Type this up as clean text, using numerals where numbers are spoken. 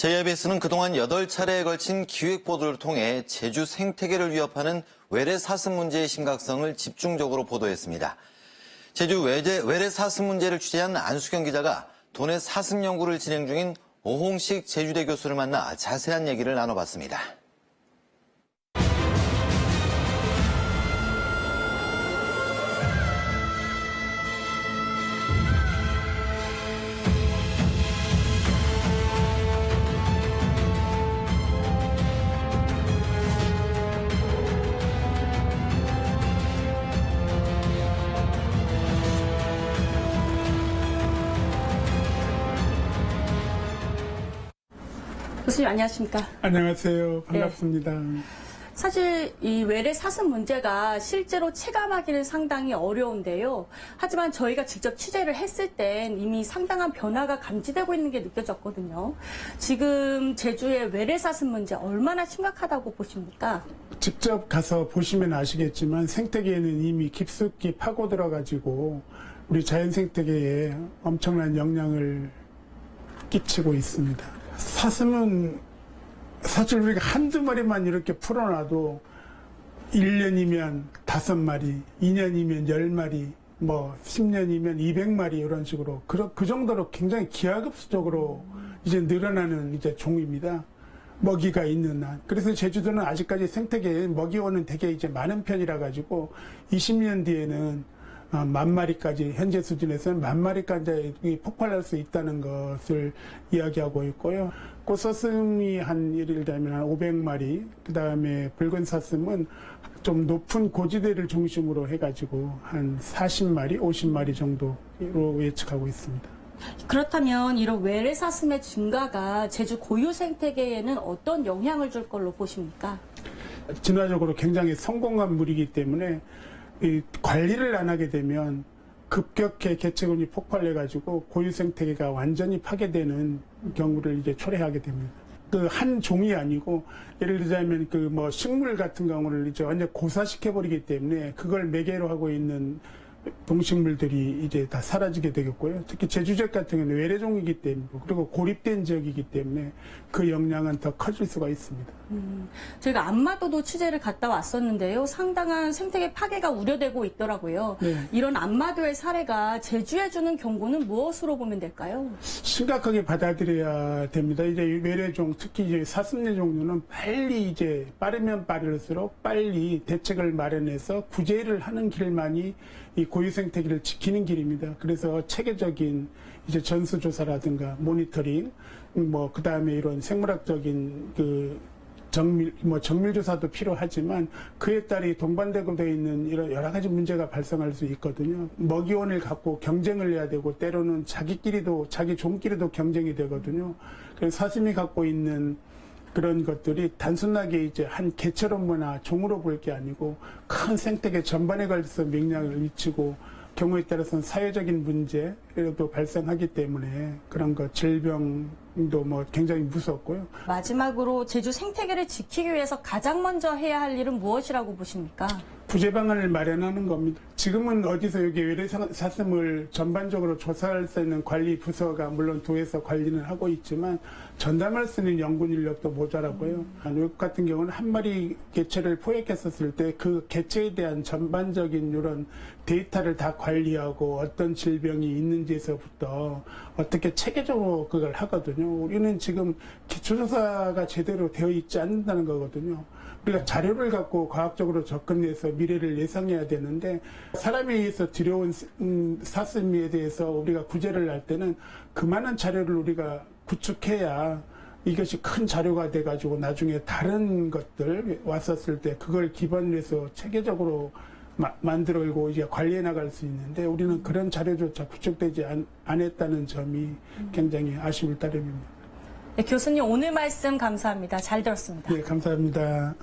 JIBS는 그동안 8차례에 걸친 기획보도를 통해 제주 생태계를 위협하는 외래 사슴 문제의 심각성을 집중적으로 보도했습니다. 제주 외래 사슴 문제를 취재한 안수경 기자가 도내 사슴 연구를 진행 중인 오홍식 제주대 교수를 만나 자세한 얘기를 나눠봤습니다. 교수님 안녕하십니까? 안녕하세요. 반갑습니다. 네. 사실 이 외래 사슴 문제가 실제로 체감하기는 상당히 어려운데요. 하지만 저희가 직접 취재를 했을 땐 이미 상당한 변화가 감지되고 있는 게 느껴졌거든요. 지금 제주의 외래 사슴 문제 얼마나 심각하다고 보십니까? 직접 가서 보시면 아시겠지만 생태계에는 이미 깊숙이 파고들어가지고 우리 자연 생태계에 엄청난 영향을 끼치고 있습니다. 사슴은 사실 우리가 한두 마리만 이렇게 풀어놔도 1년이면 5마리, 2년이면 10마리, 10년이면 200마리 이런 식으로 그 정도로 굉장히 기하급수적으로 이제 늘어나는 이제 종입니다. 먹이가 있는 한. 그래서 제주도는 아직까지 생태계에 먹이원은 되게 이제 많은 편이라 가지고 20년 뒤에는 10,000마리까지 현재 수준에서는 10,000마리까지 폭발할 수 있다는 것을 이야기하고 있고요. 꽃사슴이 예를 들면 한 500마리, 그 다음에 붉은 사슴은 좀 높은 고지대를 중심으로 해가지고 한 40마리, 50마리 정도로 예측하고 있습니다. 그렇다면 이런 외래 사슴의 증가가 제주 고유 생태계에는 어떤 영향을 줄 걸로 보십니까? 진화적으로 굉장히 성공한 물이기 때문에 이 관리를 안 하게 되면 급격히 개체군이 폭발해가지고 고유 생태계가 완전히 파괴되는 경우를 이제 초래하게 됩니다. 그 한 종이 아니고 예를 들자면 식물 같은 경우를 이제 완전 고사시켜버리기 때문에 그걸 매개로 하고 있는 동식물들이 이제 다 사라지게 되겠고요. 특히 제주적 같은 경우는 외래종이기 때문에 그리고 고립된 지역이기 때문에 그 영향은 더 커질 수가 있습니다. 저희가 안마도도 취재를 갔다 왔었는데요. 상당한 생태계 파괴가 우려되고 있더라고요. 네. 이런 안마도의 사례가 제주에 주는 경고는 무엇으로 보면 될까요? 심각하게 받아들여야 됩니다. 이제 외래종, 특히 이제 사슴류 종류는 빠르면 빠를수록 빨리 대책을 마련해서 구제를 하는 길만이 이 고유 생태계를 지키는 길입니다. 그래서 체계적인 이제 전수조사라든가 모니터링, 그 다음에 이런 생물학적인 정밀조사도 필요하지만 그에 따라 동반되고 되어 있는 이런 여러 가지 문제가 발생할 수 있거든요. 먹이원을 갖고 경쟁을 해야 되고 때로는 자기 종끼리도 경쟁이 되거든요. 그래서 사슴이 갖고 있는 그런 것들이 단순하게 이제 한 개체로나 종으로 볼 게 아니고 큰 생태계 전반에 걸쳐서 영향을 미치고 경우에 따라서는 사회적인 문제도 발생하기 때문에 그런 질병도 굉장히 무섭고요. 마지막으로 제주 생태계를 지키기 위해서 가장 먼저 해야 할 일은 무엇이라고 보십니까? 구제 방안을 마련하는 겁니다. 지금은 어디서 여기 외래 사슴을 전반적으로 조사할 수 있는 관리 부서가 물론 도에서 관리는 하고 있지만 전담할 수 있는 연구 인력도 모자라고요. 외국 같은 경우는 한 마리 개체를 포획했었을 때 그 개체에 대한 전반적인 이런 데이터를 다 관리하고 어떤 질병이 있는지에서부터 어떻게 체계적으로 그걸 하거든요. 우리는 지금 기초조사가 제대로 되어 있지 않는다는 거거든요. 우리가 자료를 갖고 과학적으로 접근해서 미래를 예상해야 되는데 사람에 의해서 들여온 사슴에 대해서 우리가 구제를 할 때는 그 많은 자료를 우리가 구축해야 이것이 큰 자료가 돼가지고 나중에 다른 것들 왔었을 때 그걸 기반으로 해서 체계적으로 만들고 이제 관리해 나갈 수 있는데 우리는 그런 자료조차 구축되지 않았다는 점이 굉장히 아쉬울 따름입니다. 네, 교수님 오늘 말씀 감사합니다. 잘 들었습니다. 네, 감사합니다.